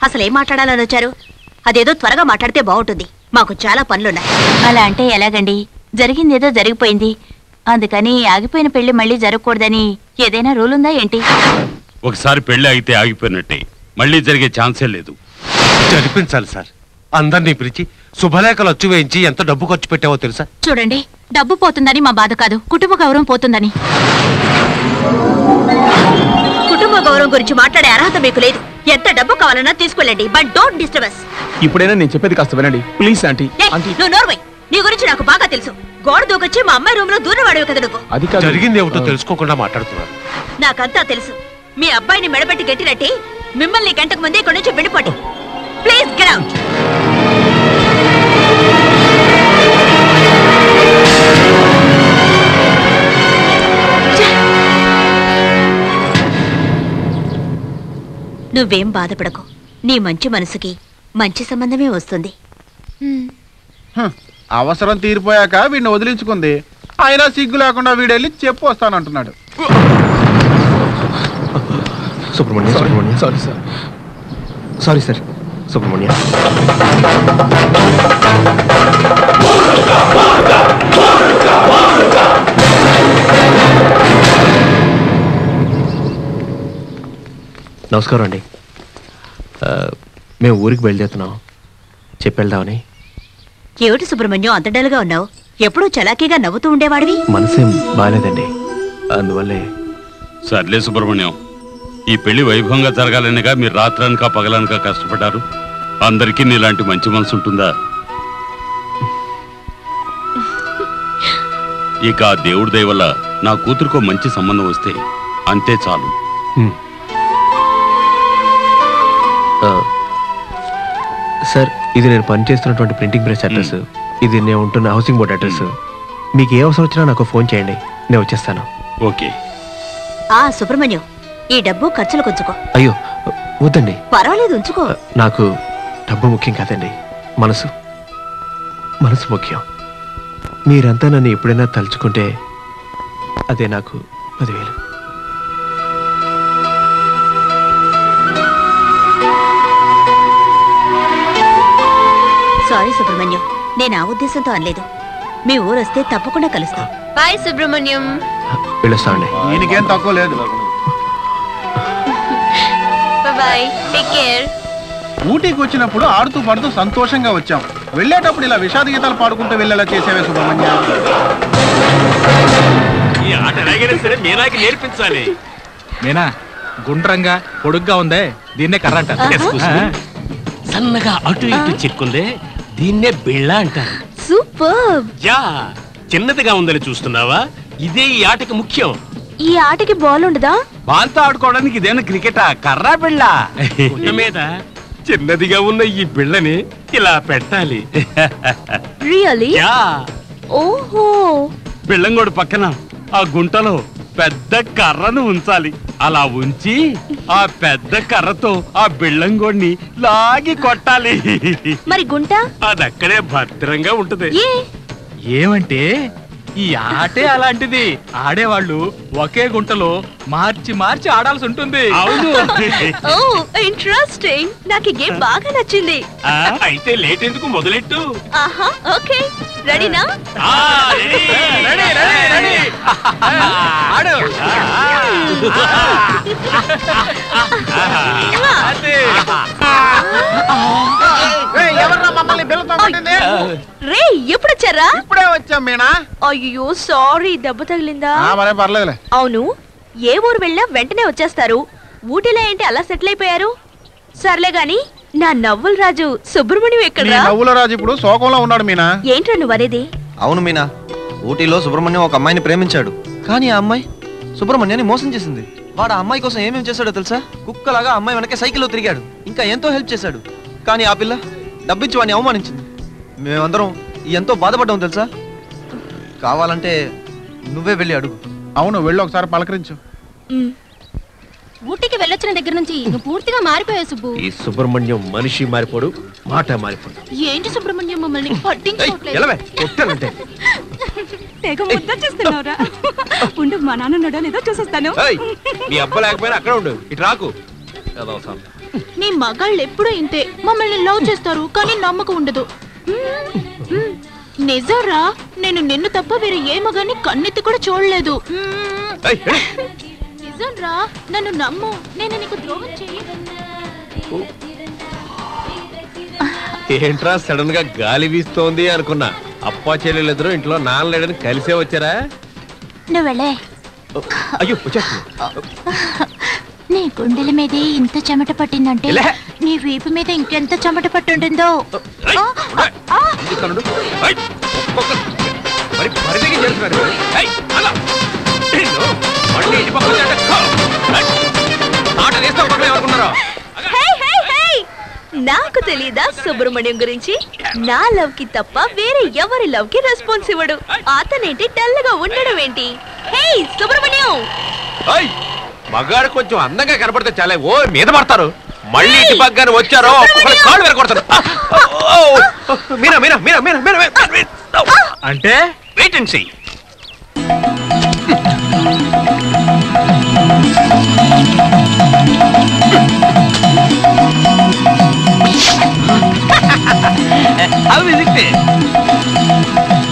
అసలు ఏం మాట్లాడాలని వచ్చారు? అదేదో త్వరగా మాట్లాడితే బాగుంటుంది, మాకు చాలా పనులున్నాయి. అలా అంటే ఎలాగండి? జరిగిందేదో జరిగిపోయింది, అందుకని ఆగిపోయిన పెళ్లి మళ్ళీ జరగకూడదని ఏదైనా రూల్ ఉందా ఏంటి? ఒకసారి పెళ్లి ఆగితే ఆగిపోయినట్టే, మళ్ళీ జరిగే ఛాన్సే లేదు. జరిపించాలి సార్. అందరినీ పిలిచి శుభలేఖలు వచ్చి వేయించి ఎంత డబ్బు ఖర్చు పెట్టావో తెలుసా? చూడండి, డబ్బు పోతుందని మా బాధ కాదు, కుటుంబ గౌరవం పోతుందని. కుటుంబ గౌరవం గురించి మాట్లాడే అర్హత మీకు లేదు. ఎంత డబ్బు కావాలన్నా తీసుకెళ్ళండి, బట్ డోంట్ డిస్టర్బ్ us. ఇప్పుడైనా నేను చెప్పేది కాస్త వినండి ప్లీజ్ ఆంటీ. నువ్వు నోర్వై, నీ గురించి నాకు బాగా తెలుసు. గోడ దూకొచ్చి మా అమ్మాయి రూమ్ లో దూరవాడేవి కదా నువ్వు. అది జరిగింది ఏమిటో తెలుసుకోకుండా మాట్లాడుతున్నారు. నాకంతా తెలుసు. మీ అబ్బాయిని మెడబెట్టి గట్టినట్టి మిమ్మల్ని గంటకు ముందే ఇక్కడి నుంచి వెళ్ళిపోండి. Please get out. నువ్వేం బాధపడకు, నీ మంచి మనసుకి మంచి సంబంధమే వస్తుంది. అవసరం తీరిపోయాక వీడిని వదిలించుకుంది, అయినా సిగ్గు లేకుండా వీడెళ్ళి చెప్పు వస్తానంటున్నాడు. Subrahmanyam Subrahmanyam sorry sir, sorry sir. Subrahmanyam నమస్కారం అండి. మేము ఊరికి బయలుదేరుతున్నాం, చెప్పెళ్దామని. ఏమిటి సుబ్రహ్మణ్యం అంత డల్గా ఉన్నావు? ఎప్పుడూ చలాకీగా నవ్వుతూ ఉండేవాడివి. మనసేం బాగాలేదండి, అందువల్లే. సర్లే సుబ్రహ్మణ్యం, ఈ పెళ్లి వైభవంగా జరగాలనిగా మీరు రాత్రనక పగలనక కష్టపడ్డారు. అందరికీ నీలాంటి మంచి మనసు ఉంటుందా? ఇక ఆ దేవుడి దయ వల్ల నా కూతురుకో మంచి సంబంధం వస్తే అంతే చాలు. సార్, ఇది నేను పనిచేస్తున్నటువంటి ప్రింటింగ్ ప్రెస్ అడ్రస్, ఇది నేను ఉంటున్న హౌసింగ్ బోర్డ్ అడ్రస్. మీకు ఏ అవసరం వచ్చినా నాకు ఫోన్ చేయండి, నేను వచ్చేస్తాను. ఓకే. సుబ్రహ్మణ్యం, ఈ డబ్బు ఖర్చులకు ఉంచుకో. అయ్యో వద్దండి, పర్వాలేదు ఉంచుకో. నాకు డబ్బు ముఖ్యం కాదండి, మనసు మనసు ముఖ్యం. మీరంతా నన్ను ఎప్పుడైనా తలుచుకుంటే అదే నాకు 10,000. సారీ సుబ్రహ్మణ్యం, నేను ఆ ఉద్దేశంతో అనలేదు. మీ ఊరు వస్తే తప్పకుండా కలుస్తాం. బాయ్ సుబ్రహ్మణ్యం. వెళ్ళొస్తామండి. ఈయనకేం తక్కువ లేదు. Bye, take care. ఊటీకి వచ్చినప్పుడు ఆడుతూ పాడుతూ సంతోషంగా వచ్చాం, వెళ్ళేటప్పుడు ఇలా విషాద గీతాలు పాడుకుంటూ వెళ్ళేలా చేసేవే సుబ్రహ్మణ్య. ఈ ఆట ఎలాగైనా సరే మీనాకి నేర్పించాలి. మీనా గుండ్రంగా పొడుగ్గా ఉందే, దీన్నే కర్ర అంటారు. సన్నగా అటు ఇటు చిక్కుందే, దీన్నే బిళ్ళ అంటారు. సూపర్. యా, చిన్నదిగా ఉందని చూస్తున్నావా? ఇదే ఈ ఆటకి ముఖ్యం. ఈ ఆటకి బాల్ ఉండదా? బాల్తో ఆడుకోవడానికి ఇదేనా క్రికెటా? కర్రా బిళ్ళ. గుంట మీద చిన్నదిగా ఉన్న ఈ బిళ్ళని ఇలా పెట్టాలి. రియల్లీ? యా. ఓహో. బిళ్ళంగోడు పక్కన ఆ గుంటలో పెద్ద కర్రను ఉంచాలి. అలా ఉంచి ఆ పెద్ద కర్రతో ఆ బిళ్ళంగోడిని లాగి కొట్టాలి. మరి గుంట? అది అక్కడే భద్రంగా ఉంటది. ఏమంటే ఈ ఆటే అలాంటిది, ఆడేవాళ్ళు ఒకే గుంటలో మార్చి మార్చి ఆడాల్సి ఉంటుంది. అవును. ఓ ఇంట్రెస్టింగ్, నాకు ఈ గేమ్ బాగా నచ్చింది. అయితే లేట్ ఎందుకు, మొదలెట్టు. ఆహా, ఓకే. రెడీనా? ఆడు. రే, ఎప్పుడు వచ్చారా? ఇప్పుడే వచ్చాం మీనా. అయ్యో సారీ, దెబ్బ తగిలిందా? మరే పర్లేదులే. అవును, ఏ ఊరు వెళ్ళినా వెంటనే వచ్చేస్తారు, ఊటీలో ఏంటి అలా సెటిల్ అయిపోయారు? సర్లే గాని, నా నవ్వుల రాజు సుబ్రహ్మణ్యం ఎక్కడ? నవ్వుల రాజు ఇప్పుడు శోకంలో ఉన్నాడు మీనా. ఏంట్రా నువ్వు అనేది? అవును మీనా, ఊటీలో సుబ్రహ్మణ్యం ఒక అమ్మాయిని ప్రేమించాడు, కానీ ఆ అమ్మాయి సుబ్రహ్మణ్యాన్ని మోసం చేసింది. వాడు ఆ అమ్మాయి కోసం ఏమేమి చేశాడో తెలుసా? కుక్కలాగా అమ్మాయి వెనకే సైకిల్లో తిరిగాడు, ఇంకా ఎంతో హెల్ప్ చేశాడు. కానీ ఆ పిల్ల డబ్బిచ్చి వాడిని అవమానించింది. మేమందరం ఎంతో బాధపడ్డాం తెలుసా. కావాలంటే నువ్వే వెళ్ళి అడుగు. అవును, వెళ్ళి ఒకసారి పలకరించు. ఊటీకి వెళ్ళొచ్చిన దగ్గర నుంచి నువ్వు పూర్తిగా మారిపోయావు సుబ్బు. ఈ సుబ్రహ్మణ్యం మనిషి మారిపోడు, మాట మారిపోడు. ఏంటి సుబ్రహ్మణ్యం మమ్మల్ని పట్టించుకోవట్లేదు? తెగ ముద్ద చేస్తున్నావురా. ఉండు, మా నాన్న లేదో చూసేస్తాను. నీ అబ్బ లేకపోయినా అక్కడ ఉండు, ఇటు రాకు. నీ మగాళ్ళు ఎప్పుడూ ఇంతే, మమ్మల్ని లవ్ చేస్తారు కానీ నమ్మకం ఉండదు. నిజంరా, నేను నిన్ను తప్ప వేరే ఏ మగాన్ని కన్నెత్తి కూడా చూడలేదు. నిజంరా, నన్ను నమ్ము, నేను నీకు ద్రోహం చెయ్యను. ఏంట్రా సడన్ గా గాలి వీస్తోంది అనుకున్నా. అప్పా చెల్లెలిద్దరూ ఇంట్లో నాన్న లేడని కలిసే వచ్చారా? నువ్వు వెళ్ళే. అయ్యో వచ్చేస్తా. నీ గుండెల మీద ఇంత చెమట పట్టిందంటే నీ వీపు మీద ఇంకెంత చెమట పట్టుంటుందో. నాకు తెలీదా సుబ్రహ్మణ్యం గురించి? నా లవ్ కి తప్ప వేరే ఎవరి లవ్ కి రెస్పాన్స్ ఇవ్వడు. అతనేంటి డల్గా ఉండడం ఏంటి? హే సుబ్రహ్మణ్యం, మగాడు కొంచెం అందంగా కనపడితే చాలా ఓ మీద పడతారు. మళ్ళీ ఇటు పక్కన వచ్చారో కాళ్ళు వెరకొడతారు. మీరా మీరా మీరా మీరా మీరా అంటే వెయిట్ అండ్ సీ.